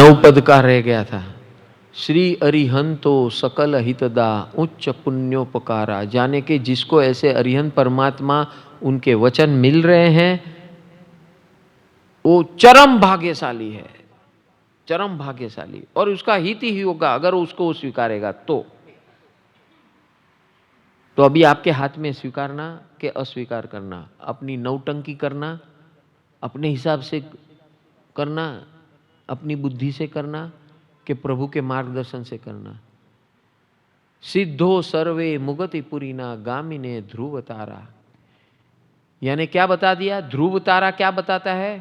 नवपद का रह गया था। श्री अरिहंतो सकल हितदा उच्च पुण्योपकारा। जाने के जिसको ऐसे अरिहंत परमात्मा उनके वचन मिल रहे हैं वो चरम भाग्यशाली है, चरम भाग्यशाली, और उसका हित ही होगा अगर उसको स्वीकारेगा तो अभी आपके हाथ में स्वीकारना के अस्वीकार करना, अपनी नौटंकी करना, अपने हिसाब से करना, अपनी बुद्धि से करना कि प्रभु के मार्गदर्शन से करना। सिद्धो सर्वे मुगति पुरीना गामिने ध्रुव तारा। यानी क्या बता दिया? ध्रुव तारा क्या बताता है?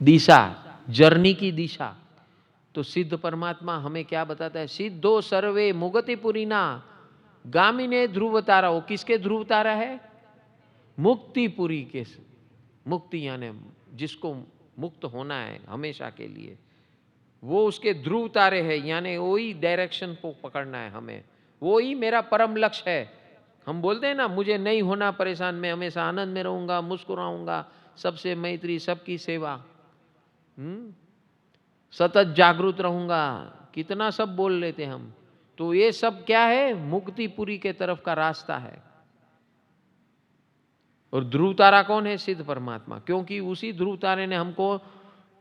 दिशा, जर्नी की दिशा। तो सिद्ध परमात्मा हमें क्या बताता है? सिद्धो सर्वे मुगति पुरीना गामिने ध्रुव तारा। वो किसके ध्रुव तारा है? मुक्तिपुरी के। मुक्ति यानी जिसको मुक्त होना है हमेशा के लिए, वो उसके ध्रुव तारे हैं। यानी वही डायरेक्शन को पकड़ना है हमें, वो ही मेरा परम लक्ष्य है। हम बोलते हैं ना, मुझे नहीं होना परेशान, मैं हमेशा आनंद में रहूंगा, मुस्कुराऊंगा, सबसे मैत्री, सबकी सेवा, सतत जागरूक रहूंगा, कितना सब बोल लेते हम। तो ये सब क्या है? मुक्तिपुरी के तरफ का रास्ता है। और ध्रुव तारा कौन है? सिद्ध परमात्मा। क्योंकि उसी ध्रुव तारे ने हमको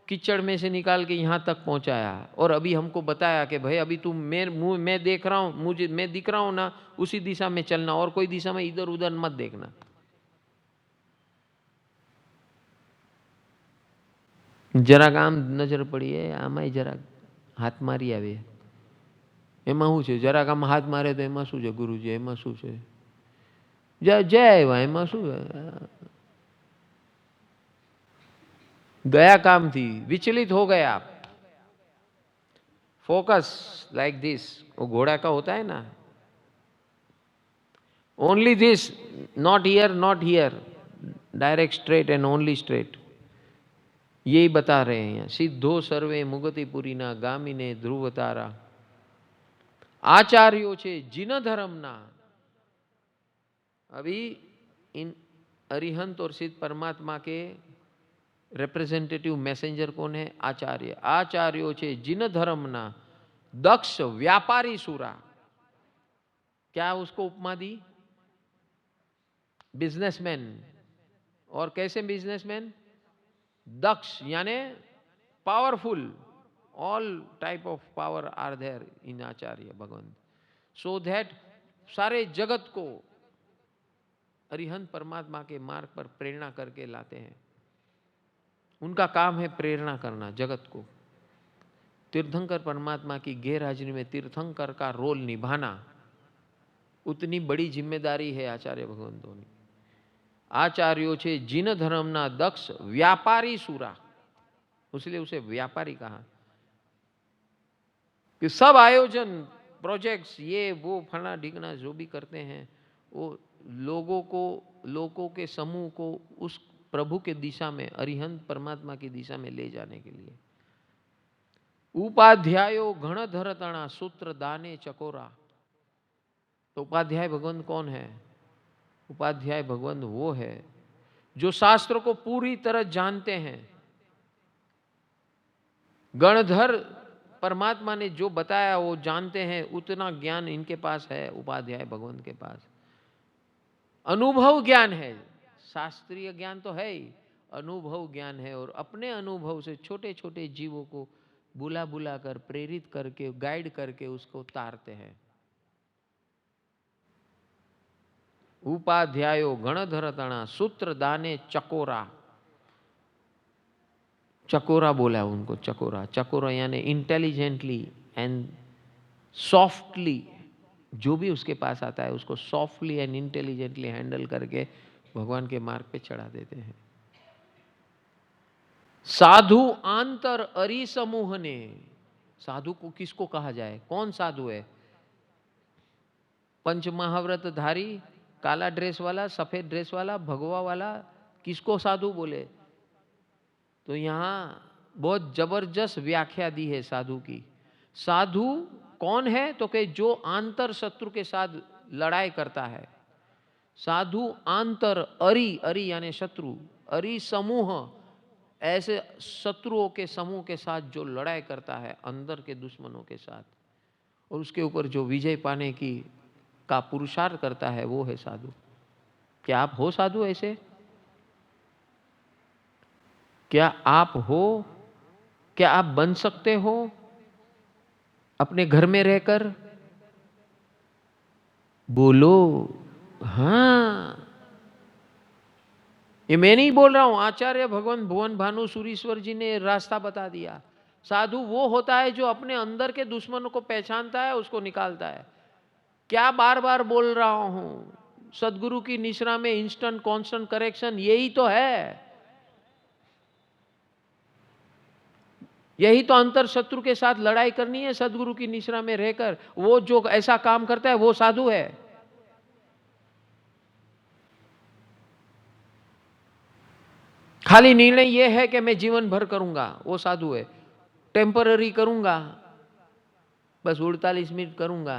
कीचड़ में से निकाल के यहाँ तक पहुंचाया और अभी हमको बताया कि भाई अभी तुम मैं देख रहा हूं, मुझे मैं दिख रहा हूं ना, उसी दिशा में चलना और कोई दिशा में इधर उधर मत देखना। જરાક આમ નજર પડી આમાંય જરાક હાથ મારી આવે, એમાં શું છે? જરાક આમ હાથ મારે તો એમાં શું છે? ગુરુજી એમાં શું છે? જય આવ્યા એમાં શું છે? गया काम थी, विचलित हो गए आप। फोकस लाइक दिस, वो घोड़ा का होता है ना, only this, not here, direct straight and only straight. यही बता रहे हैं। सिद्धो सर्वे मुगति पुरीना गामिने ध्रुव तारा। आचार्यों छे जिन धर्मना। अभी इन अरिहंत और सिद्ध परमात्मा के रिप्रेजेंटेटिव मैसेंजर कौन है? आचार्य। आचार्यो छे जिन धर्मना दक्ष व्यापारी सुरा। क्या उसको उपमा दी? बिजनेसमैन। और कैसे बिजनेसमैन? दक्ष यानी powerful. All type of power are there in Acharya Bhagwant, so that सारे जगत को अरिहंत परमात्मा के मार्ग पर प्रेरणा करके लाते हैं। उनका काम है प्रेरणा करना जगत को। तीर्थंकर परमात्मा की गैरहाजिरी में तीर्थंकर का रोल निभाना, उतनी बड़ी जिम्मेदारी है आचार्य भगवंतों ने। आचार्यों छे जिन धर्मना दक्ष व्यापारी सुरा, इसलिए उसे व्यापारी कहा कि सब आयोजन, प्रोजेक्ट्स, ये वो फला ढिकना जो भी करते हैं, वो लोगों के समूह को उस प्रभु के दिशा में, अरिहंत परमात्मा की दिशा में ले जाने के लिए। उपाध्यायो गण धरतणा सूत्र दाने चकोरा। तो उपाध्याय भगवंत कौन है? उपाध्याय भगवंत वो है जो शास्त्र को पूरी तरह जानते हैं। गणधर परमात्मा ने जो बताया वो जानते हैं, उतना ज्ञान इनके पास है, उपाध्याय भगवंत के पास। अनुभव ज्ञान है, शास्त्रीय ज्ञान तो है ही, अनुभव ज्ञान है। और अपने अनुभव से छोटे छोटे जीवों को बुला बुला कर, प्रेरित करके, गाइड करके उसको तारते हैं। उपाध्यायो गणधरतणा सूत्र दाने चकोरा। चकोरा बोला उनको, चकोरा। चकोरा यानी इंटेलिजेंटली एंड सॉफ्टली, जो भी उसके पास आता है उसको सॉफ्टली एंड इंटेलिजेंटली हैंडल करके भगवान के मार्ग पे चढ़ा देते हैं। साधु आंतर अरि समूह ने। साधु को किसको कहा जाए? कौन साधु है? पंच महाव्रत धारी, काला ड्रेस वाला, सफेद ड्रेस वाला, भगवा वाला, किसको साधु बोले? तो यहां बहुत जबरदस्त व्याख्या दी है साधु की। साधु कौन है? तो कि जो आंतर शत्रु के साथ लड़ाई करता है। साधु आंतर अरि, अरि यानी शत्रु, अरि समूह ऐसे शत्रुओं के समूह के साथ जो लड़ाई करता है अंदर के दुश्मनों के साथ, और उसके ऊपर जो विजय पाने की का पुरुषार्थ करता है, वो है साधु। क्या आप हो साधु ऐसे? क्या आप हो? क्या आप बन सकते हो अपने घर में रहकर? बोलो हाँ। ये मैं नहीं बोल रहा हूं, आचार्य भगवान भुवन भानु सूरीश्वर जी ने रास्ता बता दिया। साधु वो होता है जो अपने अंदर के दुश्मनों को पहचानता है, उसको निकालता है। क्या बार बार बोल रहा हूं, सदगुरु की निश्रा में इंस्टेंट कांस्टेंट करेक्शन यही तो है। यही तो अंतर शत्रु के साथ लड़ाई करनी है सदगुरु की निश्रा में रहकर। वो जो ऐसा काम करता है वो साधु है। खाली निर्णय यह है कि मैं जीवन भर करूंगा, वो साधु है। टेम्पररी करूंगा, बस 48 मिनट करूंगा,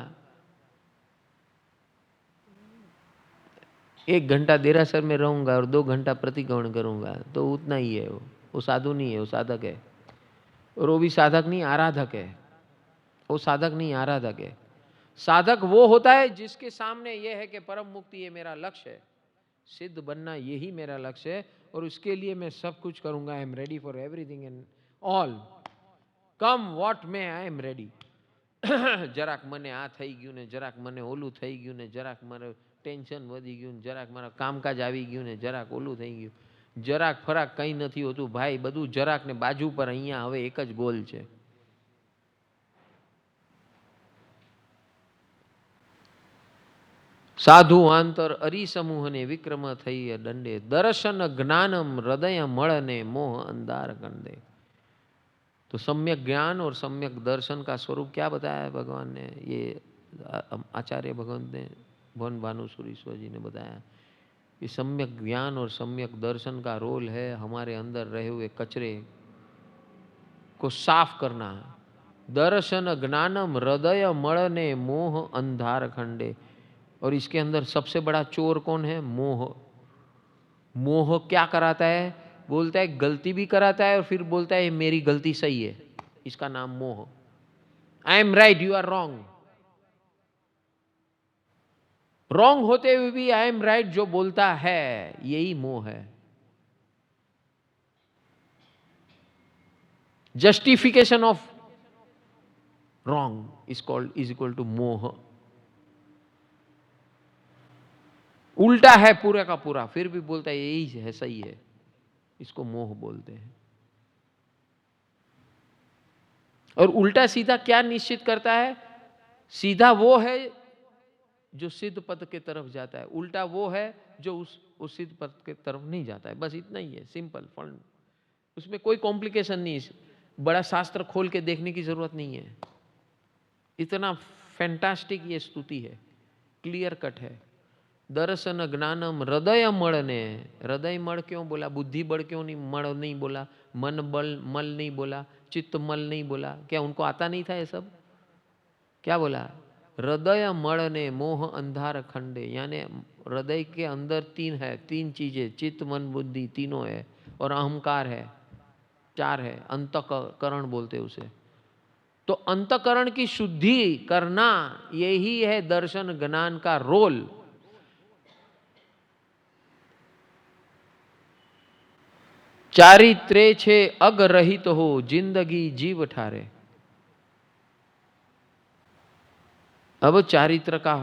1 घंटा देरासर में रहूंगा और 2 घंटा प्रतिक्रमण करूंगा, तो उतना ही है। वो साधु नहीं है, वो साधक है। और वो भी साधक नहीं, आराधक है। वो साधक नहीं, आराधक है। साधक वो होता है जिसके सामने यह है कि परम मुक्ति ये मेरा लक्ष्य है, सिद्ध बनना यही मेरा लक्ष्य है, और उसके लिए मैं सब कुछ करूंगा। I am ready for everything and all, come what में आई एम रेडी। જરાક મને આ થઈ ગયું ને, જરાક મને ઓલું થઈ ગયું ને, જરાક મારે ટેન્શન વધી ગયું ને, જરાક મારા કામકાજ આવી ગયું ને, જરાક ઓલું થઈ ગયું, જરાક ફરાક કંઈ નથી હોતું ભાઈ, બધું જરાક ને બાજુ પર, અહીંયા હવે એક જ ગોલ છે। સાધુ આંતર અરીસમૂહ ને વિક્રમ થઈ દંડે, દર્શન જ્ઞાનમ હૃદય મળને મોહ અંધાર કંડે। तो सम्यक ज्ञान और सम्यक दर्शन का स्वरूप क्या बताया है भगवान ने? ये आचार्य भगवान ने भुवन भानु सूरीश्वर जी ने बताया कि सम्यक ज्ञान और सम्यक दर्शन का रोल है हमारे अंदर रहे हुए कचरे को साफ करना। दर्शन ज्ञानम हृदय मणने मोह अंधार खंडे। और इसके अंदर सबसे बड़ा चोर कौन है? मोह। मोह क्या कराता है? बोलता है गलती भी कराता है और फिर बोलता है मेरी गलती सही है। इसका नाम मोह। I am right, you are wrong. Wrong होते हुए भी आई एम राइट जो बोलता है, यही मोह है। Justification of wrong is equal to मोह। उल्टा है पूरा का पूरा, फिर भी बोलता है यही है, सही है। इसको मोह बोलते हैं। और उल्टा सीधा क्या निश्चित करता है? सीधा वो है जो सिद्ध पद के तरफ जाता है, उल्टा वो है जो उस सिद्ध पद के तरफ नहीं जाता है। बस इतना ही है, सिंपल फंड। उसमें कोई कॉम्प्लिकेशन नहीं, बड़ा शास्त्र खोल के देखने की जरूरत नहीं है। इतना फैंटास्टिक ये स्तुति है, क्लियर कट है। दर्शन ज्ञानम हृदय मणने। हृदय मण क्यों बोला? बुद्धि बल क्यों नहीं मण नहीं बोला? मन बल मल नहीं बोला? चित्त मल नहीं बोला? क्या उनको आता नहीं था ये सब? क्या बोला? हृदय मणने मोह अंधार खंडे। यानी हृदय के अंदर तीन है, तीन चीजें, चित्त मन बुद्धि तीनों है, और अहंकार है, चार है। अंतःकरण बोलते उसे। तो अंतःकरण की शुद्धि करना यही है दर्शन ज्ञान का रोल। चारित्रे छे अग रहित हो जिंदगी जीव ठारे। अब चारित्र का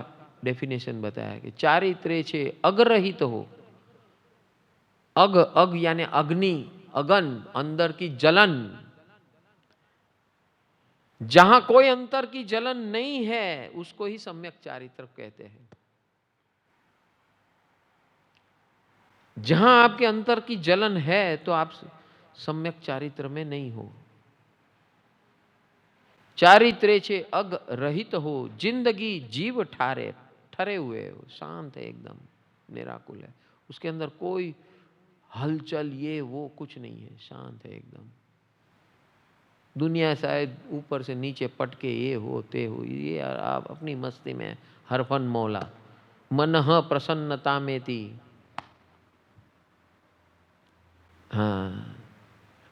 डेफिनेशन बताया कि चारित्रे छे अग रहित हो। अग, अग यानी अग्नि, अगन, अंदर की जलन। जहां कोई अंतर की जलन नहीं है उसको ही सम्यक चारित्र कहते हैं। जहां आपके अंतर की जलन है तो आप सम्यक चारित्र में नहीं हो। चारित्रे छे अग रहित हो जिंदगी जीव ठारे। ठरे हुए हो, शांत है, एकदम निराकुल है, उसके अंदर कोई हलचल ये वो कुछ नहीं है, शांत है एकदम। दुनिया शायद ऊपर से नीचे पटके ये हो ते हो, ये आप अपनी मस्ती में हरफन मौला। मनः प्रसन्नता में थी। हाँ,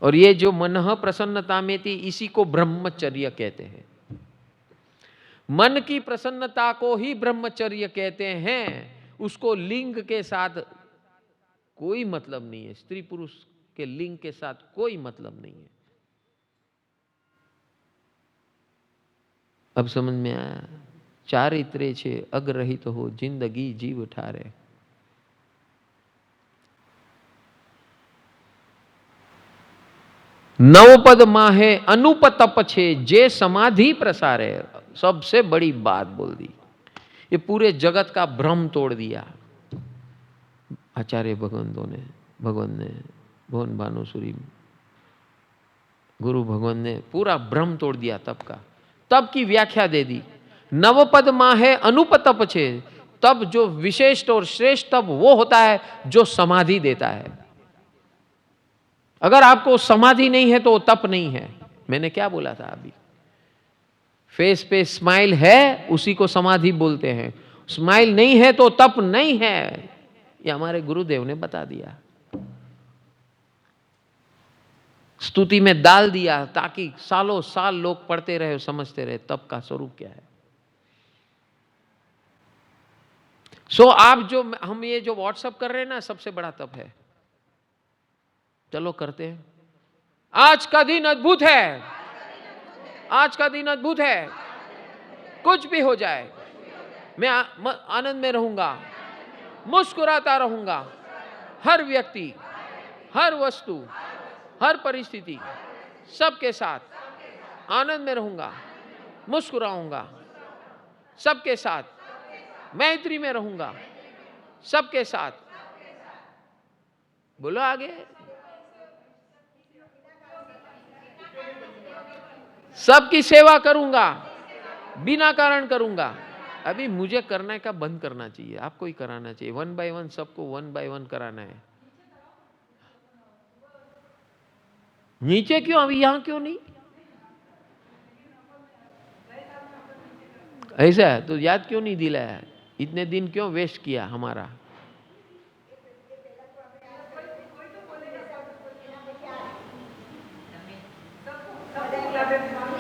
और ये जो मनः प्रसन्नता में थी, इसी को ब्रह्मचर्य कहते हैं। मन की प्रसन्नता को ही ब्रह्मचर्य कहते हैं। उसको लिंग के साथ कोई मतलब नहीं है, स्त्री पुरुष के लिंग के साथ कोई मतलब नहीं है। अब समझ में आया? चारित्र्य छे अग्रहित हो जिंदगी जीव ठारे। नवपद माहे अनुपतप छे जे समाधि प्रसारे। सबसे बड़ी बात बोल दी, ये पूरे जगत का भ्रम तोड़ दिया आचार्य भगवान ने भगवान भानुसुरी गुरु भगवान ने पूरा भ्रम तोड़ दिया तप का। तप की व्याख्या दे दी, नवपद माहे अनुपतप छे। तब जो विशेष और श्रेष्ठ तप वो होता है जो समाधि देता है। अगर आपको समाधि नहीं है तो तप नहीं है। मैंने क्या बोला था अभी? फेस पे स्माइल है उसी को समाधि बोलते हैं, स्माइल नहीं है तो तप नहीं है। ये हमारे गुरुदेव ने बता दिया, स्तुति में डाल दिया, ताकि सालों साल लोग पढ़ते रहे, समझते रहे तप का स्वरूप क्या है। आप जो हम ये जो व्हाट्सएप कर रहे हैं ना, सबसे बड़ा तप है। चलो करते हैं। आज का दिन अद्भुत है, आज का दिन अद्भुत है। कुछ भी हो जाए मैं आनंद में रहूंगा, मुस्कुराता रहूंगा। हर व्यक्ति, हर वस्तु, हर परिस्थिति, सबके साथ आनंद में रहूंगा, मुस्कुराऊंगा। सबके साथ मैत्री में रहूंगा, सबके साथ। बोलो आगे। सबकी सेवा करूंगा, बिना कारण करूंगा। अभी मुझे करने का बंद करना चाहिए, आपको ही कराना चाहिए। 1 by 1 सबको 1 by 1 कराना है। नीचे क्यों, अभी यहां क्यों नहीं? ऐसा है तो याद क्यों नहीं दिलाया? इतने दिन क्यों वेस्ट किया हमारा?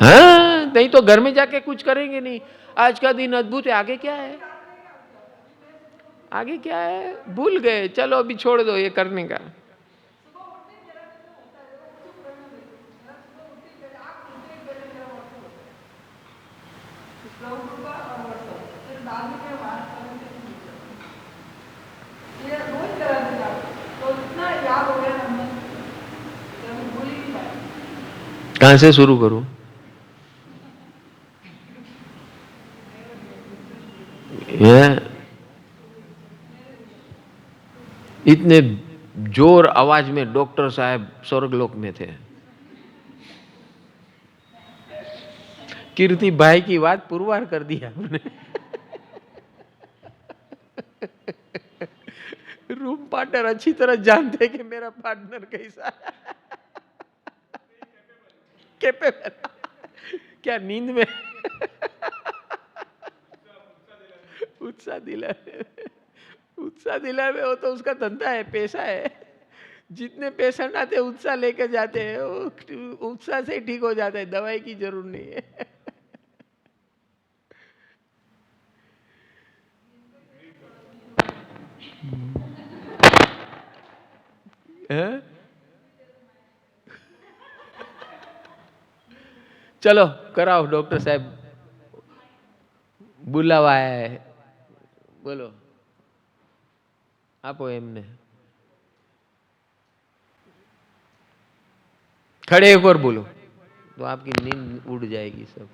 हाँ, नहीं तो घर में जाके कुछ करेंगे नहीं। आज का दिन अद्भुत है, आगे क्या है? आगे क्या है? भूल गए, चलो अभी छोड़ दो ये करने का। कहां से शुरू करूं? इतने जोर आवाज में डॉक्टर साहब स्वर्गलोक में थे। कीर्ति भाई की बात पुरवार कर दी आपने। रूम पार्टनर अच्छी तरह जानते कि मेरा पार्टनर कैसा है। कैपेबल। क्या नींद में उत्साह दिलावे, उत्साह दिलावे वो तो उसका धंधा है, पैसा है। जितने पेशेंट आते हैं उत्साह लेकर जाते हैं, वो उत्साह से ठीक हो जाता है, दवाई की जरूरत नहीं है। चलो कराओ, डॉक्टर साहब बुलावा है। बोलो आपो एमने खड़े होकर बोलो तो आपकी नींद उड़ जाएगी सब।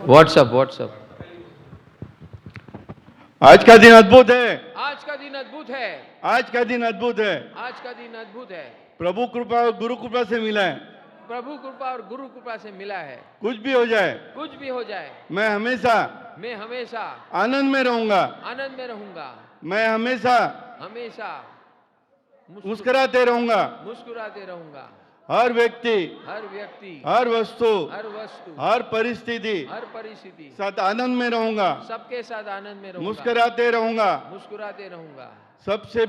व्हाट्सएप। आज का दिन अद्भुत है, आज का दिन अद्भुत है, आज का दिन अद्भुत है। आज का दिन अद्भुत है। प्रभु कृपा और गुरु कृपा से मिला है। प्रभु कृपा और गुरु कृपा से मिला है। कुछ भी हो जाए, कुछ भी हो जाए, मैं हमेशा आनंद में रहूंगा। आनंद में रहूंगा। मैं हमेशा मुस्कुराते रहूंगा। मुस्कुराते रहूंगा। हर व्यक्ति, हर वस्तु, हर परिस्थिति साथ आनंद में रहूंगा। सबके साथ आनंद में रहूंगा। मुस्कुराते रहूंगा। मुस्कुराते रहूंगा। सबसे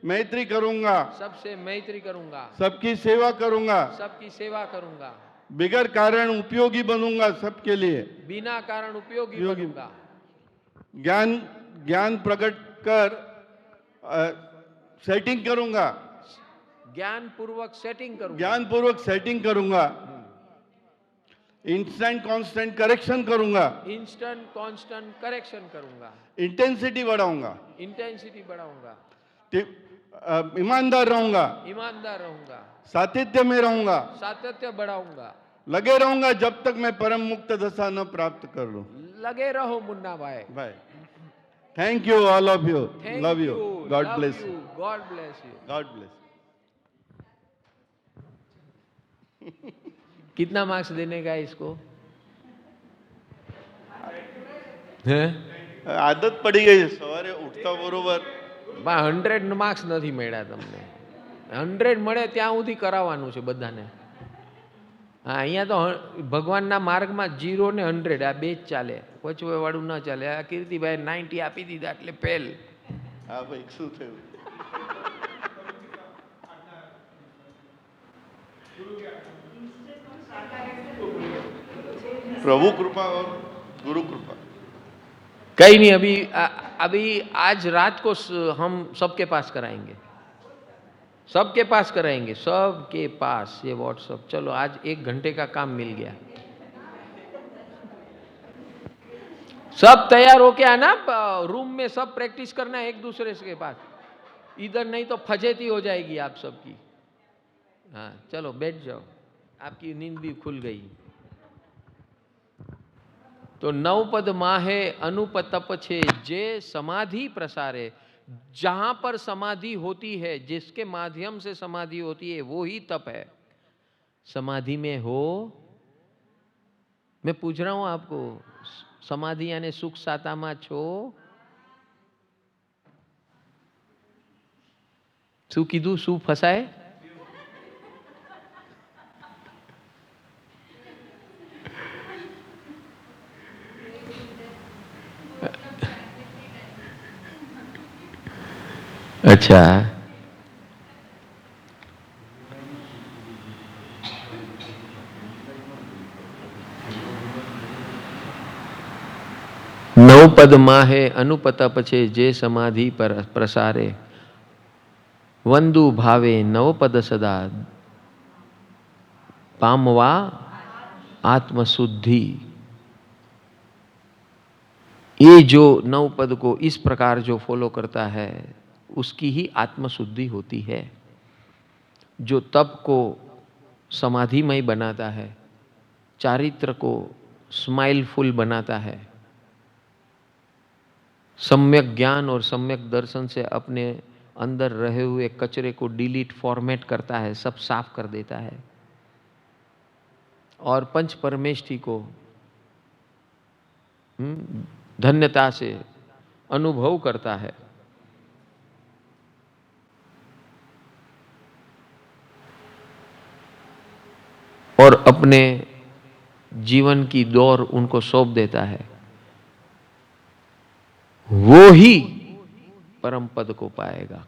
मैत्री करूंगा, सबसे मैत्री करूंगा, सबकी सेवा करूंगा, सबकी सेवा करूंगा, बिगर कारण उपयोगी बनूंगा सबके लिए, बिना कारण उपयोगी उपयोगी। बनूंगा, ज्ञान ज्ञान प्रकट कर सेटिंग करूंगा, ज्ञान पूर्वक सेटिंग करूंगा, ज्ञान पूर्वक सेटिंग करूंगा, इंस्टेंट कांस्टेंट करेक्शन करूंगा, इंस्टेंट कांस्टेंट करेक्शन करूंगा, इंटेंसिटी बढ़ाऊंगा, इंटेंसिटी बढ़ाऊंगा, ईमानदार रहूंगा, ईमानदार रहूंगा, सातत्य में रहूंगा, सातत्य बढ़ाऊंगा, लगे रहूंगा जब तक मैं परम मुक्त दशा न प्राप्त कर लूं। लगे रहो मुन्ना भाई। भाई, thank you all of you, love you, God bless you, God bless you. God bless. कितना मार्क्स देने का है इसको? है? આદત પડી ગઈ છે સવારે ઉઠતા બરોબર 100 માર્ક્સ નથી મળ્યા તમને. 100 મળે ત્યાં સુધી કરાવવાનું છે બધાને. હા, અહીંયા તો ભગવાનના માર્ગમાં 0 ને 100 આ બે જ ચાલે, વચવે વાળું ન ચાલે. આ કીર્તિભાઈ 90 આપી દીધા એટલે ફેલ. હા ભાઈ, શું થયું? प्रभु कृपा और गुरु कृपा। कहीं नहीं, अभी आज रात को हम सबके पास कराएंगे, सबके पास कराएंगे, सबके पास ये व्हाट्सअप। चलो आज 1 घंटे का काम मिल गया। सब तैयार होके आना, रूम में सब प्रैक्टिस करना एक दूसरे के पास, इधर नहीं तो फजेती हो जाएगी आप सबकी। हाँ चलो बैठ जाओ, आपकी नींद भी खुल गई। तो 9 पद माहे अनुपतप छे जे समाधि प्रसारे। जहां पर समाधि होती है, जिसके माध्यम से समाधि होती है, वो ही तप है। समाधि में हो, मैं पूछ रहा हूं आपको, समाधि यानी सुख सातामा छो? शू कीधु, शू फसाए? अच्छा, 9 पद माहे अनुपतप छे जे समाधि पर प्रसारे। वंदु भावे 9 पद सदा पामवा आत्मशुद्धि। ये जो 9 पद को इस प्रकार जो फॉलो करता है, उसकी ही आत्मशुद्धि होती है। जो तप को समाधिमय बनाता है, चारित्र को स्माइलफुल बनाता है, सम्यक ज्ञान और सम्यक दर्शन से अपने अंदर रहे हुए कचरे को डिलीट, फॉर्मेट करता है, सब साफ कर देता है, और पंच परमेष्ठी को धन्यता से अनुभव करता है। और अपने जीवन की दौर उनको सौंप देता है, वो ही परम पद को पाएगा।